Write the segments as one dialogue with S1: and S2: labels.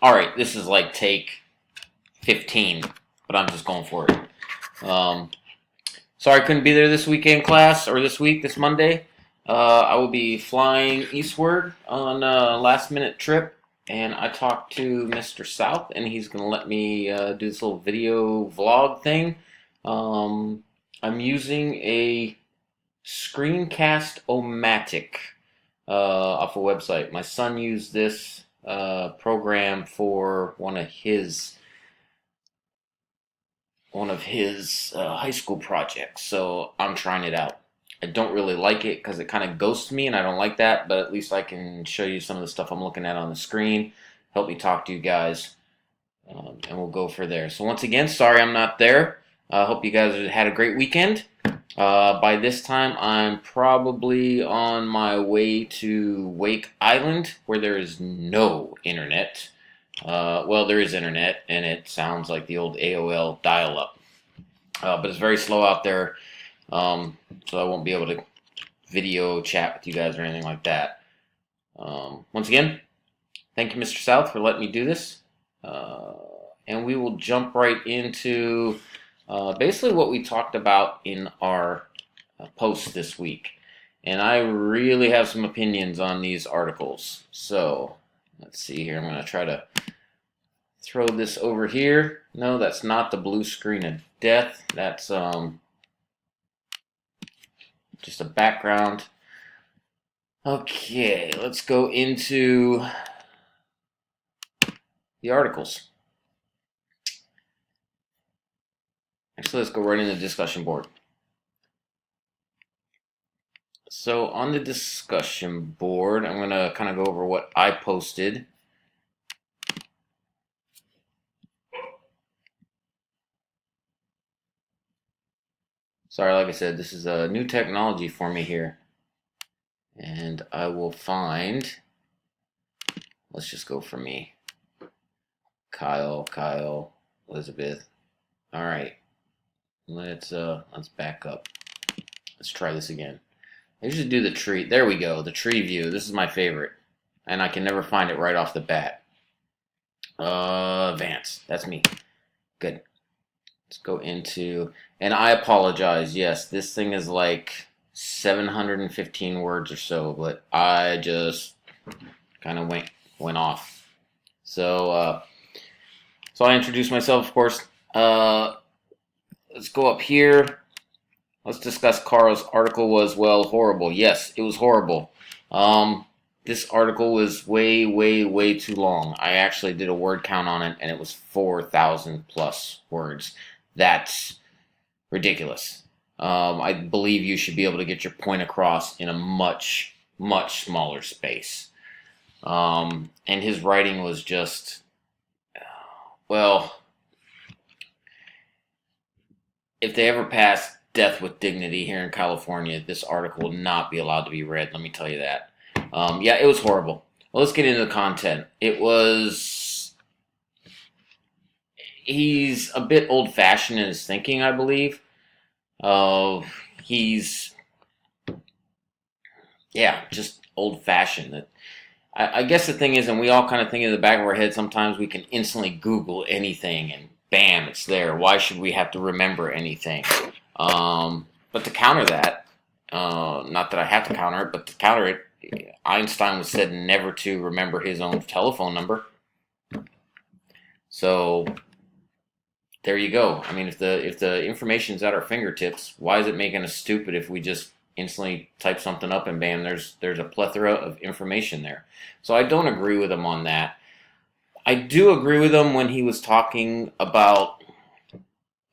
S1: Alright, this is like take 15, but I'm just going for it. Sorry I couldn't be there this weekend class, or this Monday. I will be flying eastward on a last minute trip, and I talked to Mr. South, and he's going to let me do this little video vlog thing. I'm using a Screencast-O-Matic off a website. My son used this program for one of his high school projects, so I'm trying it out. I don't really like it because it kind of ghosts me, and I don't like that, but at least I can show you some of the stuff I'm looking at on the screen, help me talk to you guys, and we'll go for there. So once again, sorry I'm not there. I hope you guys had a great weekend. By this time, I'm probably on my way to Wake Island, where there is no internet. Well, there is internet, and it sounds like the old AOL dial-up. But it's very slow out there, so I won't be able to video chat with you guys or anything like that. Once again, thank you, Mr. South, for letting me do this. And we will jump right into basically what we talked about in our post this week. And I really have some opinions on these articles. So, let's see here. I'm going to try to throw this over here. No, that's not the blue screen of death. That's just a background. Okay, let's go into the articles. Actually, let's go right into the discussion board. So on the discussion board, I'm going to kind of go over what I posted. Sorry, like I said, this is a new technology for me here. And I will find, let's just go for me. Kyle, Elizabeth. All right. Let's back up. Let's try this again. I usually do the tree. There we go. The tree view. This is my favorite. And I can never find it right off the bat. Vance. That's me. Good. Let's go into, and I apologize. Yes, this thing is like 715 words or so, but I just kind of went off. So I introduced myself, of course. Let's go up here. Let's discuss Carl's article was, well, horrible. Yes, it was horrible. This article was way too long. I actually did a word count on it, and it was 4,000 plus words. That's ridiculous. I believe you should be able to get your point across in a much smaller space. And his writing was just, well, if they ever pass death with dignity here in California, this article will not be allowed to be read, let me tell you that. Yeah, it was horrible. Well, let's get into the content. He's a bit old-fashioned in his thinking, I believe. He's, just old-fashioned. I guess the thing is, and we all kind of think in the back of our head, sometimes we can instantly Google anything, and bam, it's there. Why should we have to remember anything? But to counter that, not that I have to counter it, but to counter it, Einstein was said never to remember his own telephone number. So there you go. I mean, if the information's at our fingertips, why is it making us stupid if we just instantly type something up and bam, there's a plethora of information there. So I don't agree with him on that. I do agree with him when he was talking about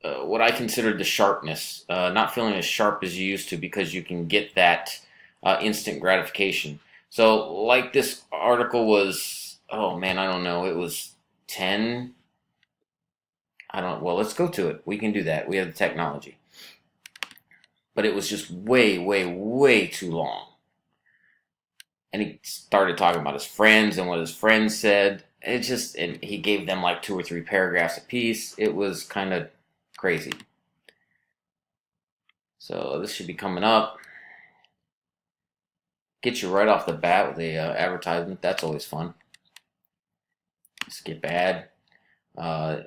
S1: what I considered the sharpness, not feeling as sharp as you used to because you can get that instant gratification. So like this article was, oh man, I don't know, it was 10. Well, let's go to it. We can do that. We have the technology. But it was just way too long. And he started talking about his friends and what his friends said. And he gave them like 2 or 3 paragraphs apiece. It was kind of crazy. So this should be coming up. Get you right off the bat with the advertisement. That's always fun. just get bad. Uh,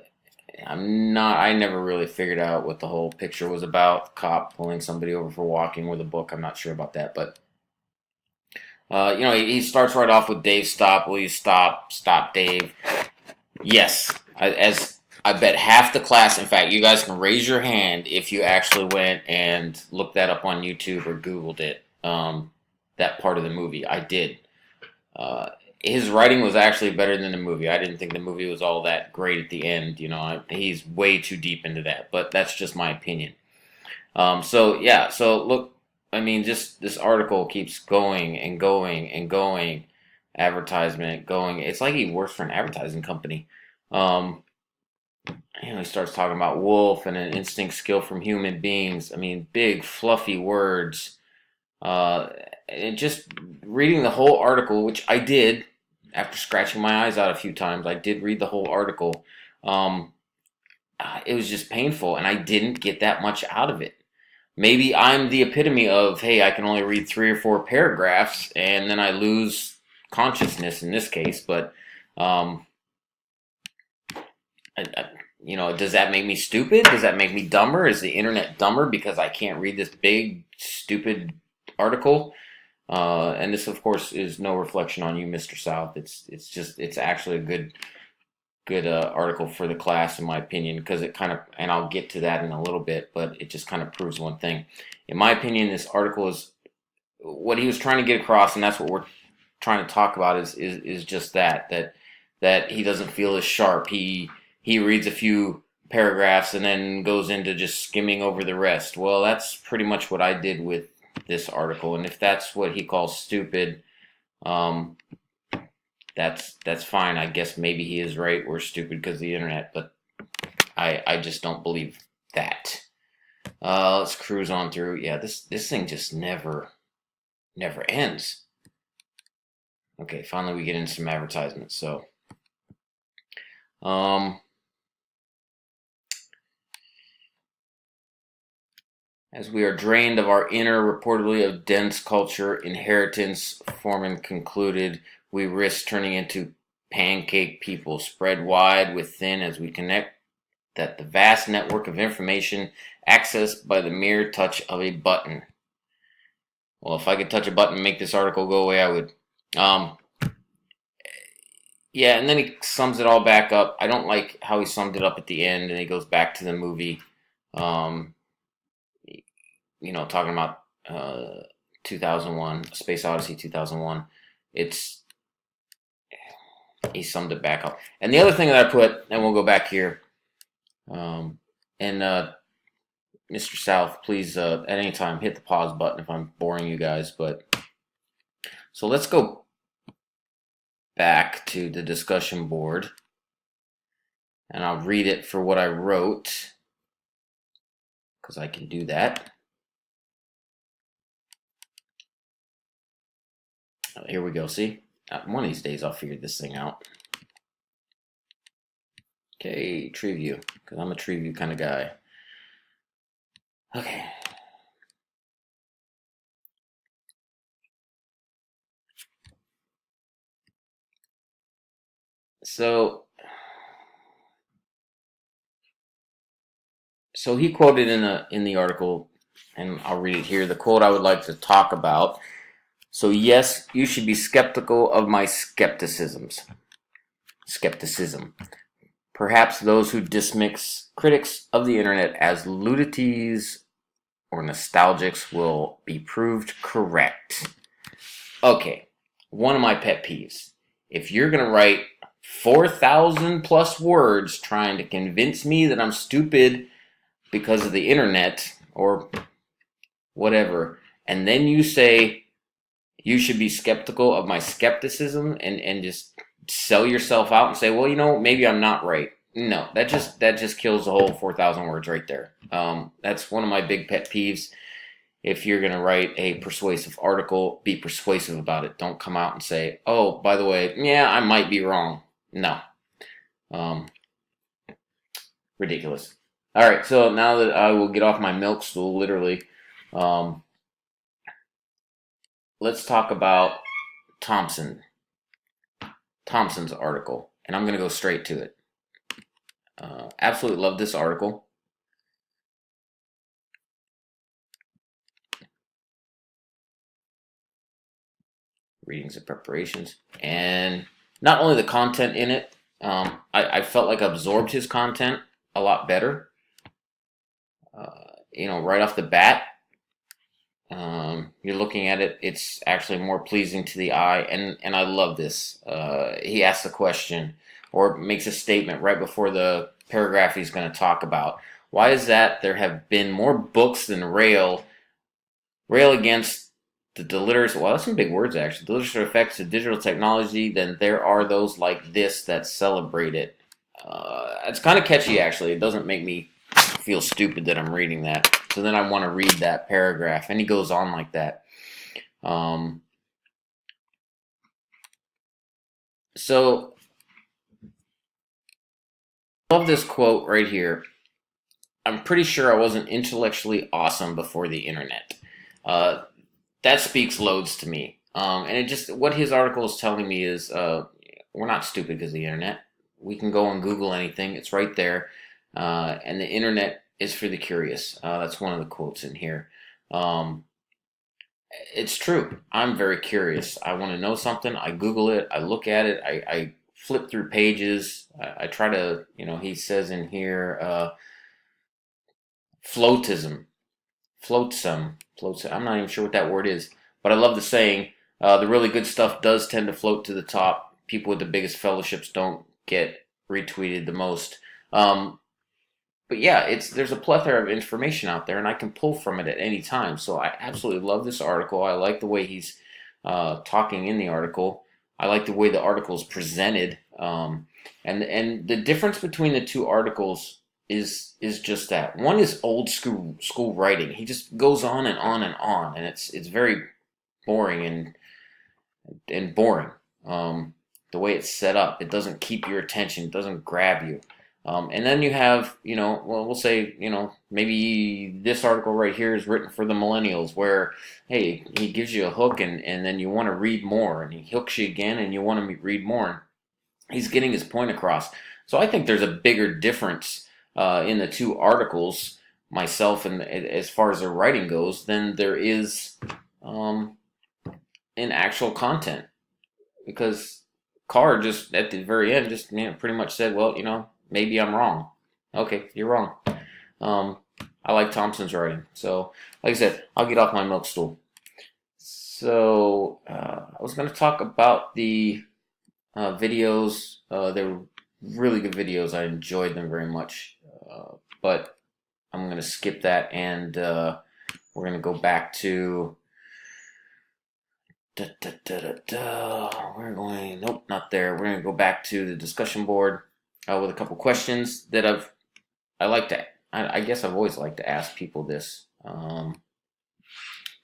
S1: I never really figured out what the whole picture was about. Cop pulling somebody over for walking with a book. I'm not sure about that, but he starts right off with Dave, stop. Will you stop? Stop, Dave. Yes, as I bet half the class. In fact, you guys can raise your hand if you actually went and looked that up on YouTube or Googled it. That part of the movie, I did. Uh, his writing was actually better than the movie. I didn't think the movie was all that great at the end. He's way too deep into that, but that's just my opinion. So yeah, so look, I mean, just this article keeps going and going and going. Advertisement going. It's like he works for an advertising company. Um, he starts talking about wolf and an instinct skill from human beings. I mean, big fluffy words. And just reading the whole article, which I did after scratching my eyes out a few times. I did read the whole article. Um, it was just painful, and I didn't get that much out of it. Maybe I'm the epitome of, hey, I can only read 3 or 4 paragraphs, and then I lose consciousness in this case. But, does that make me stupid? Does that make me dumber? Is the internet dumber because I can't read this big, stupid article? And this, of course, is no reflection on you, Mr. South. It's actually a good article for the class, in my opinion, because it kind of, and I'll get to that in a little bit, but it just kind of proves one thing. In my opinion, this article is what he was trying to get across, and that's what we're trying to talk about is just that he doesn't feel as sharp. He reads a few paragraphs and then goes into just skimming over the rest. Well, that's pretty much what I did with this article, and if that's what he calls stupid, that's fine. I guess maybe he is right. We're stupid because of the internet, but I just don't believe that. Let's cruise on through. Yeah, this thing just never ends. Okay, finally we get into some advertisements. So, as we are drained of our inner, reportedly of dense culture, inheritance, Foreman concluded, we risk turning into pancake people, spread wide within as we connect that the vast network of information accessed by the mere touch of a button. Well, if I could touch a button and make this article go away, I would. Yeah, and then he sums it all back up. I don't like how he summed it up at the end, and he goes back to the movie. Talking about 2001, Space Odyssey 2001. He summed it back up. And the other thing that I put, and we'll go back here, and Mr. South, please, at any time, hit the pause button if I'm boring you guys. So let's go back to the discussion board, and I'll read it for what I wrote, because I can do that. Here we go. See, one of these days I'll figure this thing out. Okay, tree view, because I'm a tree view kind of guy. Okay. So he quoted in the article, and I'll read it here. The quote I would like to talk about. So yes, you should be skeptical of my skepticism. Perhaps those who dismiss critics of the internet as ludities or nostalgics will be proved correct. Okay, one of my pet peeves. If you're going to write 4,000 plus words trying to convince me that I'm stupid because of the internet or whatever, and then you say you should be skeptical of my skepticism and just sell yourself out and say, well, maybe I'm not right. No, that just kills the whole 4,000 words right there. That's one of my big pet peeves. If you're going to write a persuasive article, be persuasive about it. Don't come out and say, oh, by the way, yeah, I might be wrong. No. Ridiculous. All right, so now that I will get off my milk stool, literally, let's talk about Thompson's article. and I'm going to go straight to it. Absolutely love this article. Readings and preparations. And not only the content in it, I felt like I absorbed his content a lot better. Right off the bat, you're looking at it, it's actually more pleasing to the eye, and I love this. He asks a question or makes a statement right before the paragraph he's going to talk about. Why is that? There have been more books than rail against the deleterious, well, that's some big words actually, deleterious effects of digital technology than there are those like this that celebrate it. It's kind of catchy actually. It doesn't make me feel stupid that I'm reading that. So then I want to read that paragraph, and he goes on like that. So I love this quote right here. I'm pretty sure I wasn't intellectually awesome before the internet. That speaks loads to me. And it just, what his article is telling me is we're not stupid because of the internet. We can go and Google anything. It's right there. And the internet is for the curious. That's one of the quotes in here. It's true. I'm very curious. I want to know something. I Google it. I look at it. I flip through pages. I try to, he says in here, floatism. Floatsome. I'm not even sure what that word is. But I love the saying, the really good stuff does tend to float to the top. People with the biggest fellowships don't get retweeted the most. But yeah, there's a plethora of information out there, and I can pull from it at any time. So I absolutely love this article. I like the way he's talking in the article. I like the way the article is presented. And the difference between the two articles is just that. One is old school writing. He just goes on and on and on, and it's very boring and boring. The way it's set up, it doesn't keep your attention. It doesn't grab you. And then you have, we'll say, maybe this article right here is written for the millennials where, hey, he gives you a hook and then you want to read more, and he hooks you again and you want to read more. He's getting his point across. So I think there's a bigger difference in the two articles, myself, and as far as their writing goes, than there is in actual content. Because Carr just, at the very end, just pretty much said, well, maybe I'm wrong. Okay, you're wrong. I like Thompson's writing. So, like I said, I'll get off my milk stool. So, I was going to talk about the videos. They were really good videos. I enjoyed them very much. But I'm going to skip that, and we're going to go back to... We're going... Nope, not there. We're going to go back to the discussion board. With a couple questions that I guess I've always liked to ask people this.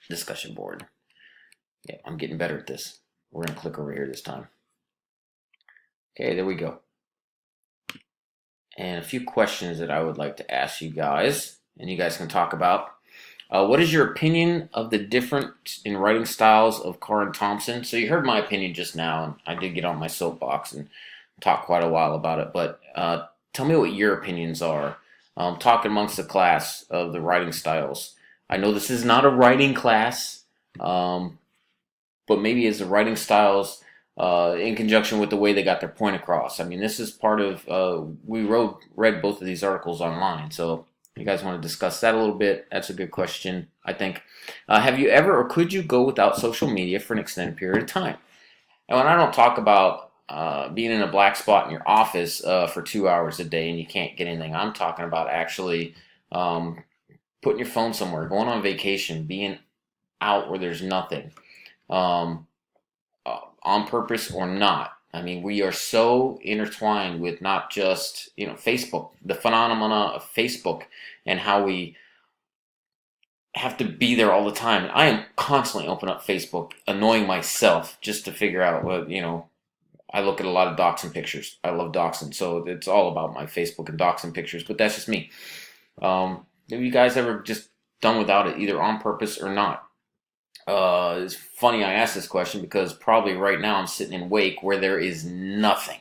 S1: Discussion board. Yeah, I'm getting better at this. We're going to click over here this time. Okay, there we go. And a few questions that I would like to ask you guys, and you guys can talk about. What is your opinion of the difference in writing styles of Carr and Thompson? So you heard my opinion just now, and I did get on my soapbox and talk quite a while about it, but tell me what your opinions are. Talk amongst the class of the writing styles. I know this is not a writing class, but maybe as the writing styles in conjunction with the way they got their point across. I mean, this is part of, we read both of these articles online, so if you guys want to discuss that a little bit, that's a good question, I think. Have you ever or could you go without social media for an extended period of time? And when I don't talk about being in a black spot in your office for 2 hours a day and you can't get anything. I'm talking about actually putting your phone somewhere, going on vacation, being out where there's nothing, on purpose or not. I mean, we are so intertwined with not just, Facebook, the phenomena of Facebook and how we have to be there all the time. I am constantly opening up Facebook, annoying myself just to figure out what, I look at a lot of dachshund pictures. I love dachshund, so it's all about my Facebook and dachshund pictures, but that's just me. Have you guys ever just done without it, either on purpose or not? It's funny I asked this question because probably right now I'm sitting in Wake where there is nothing.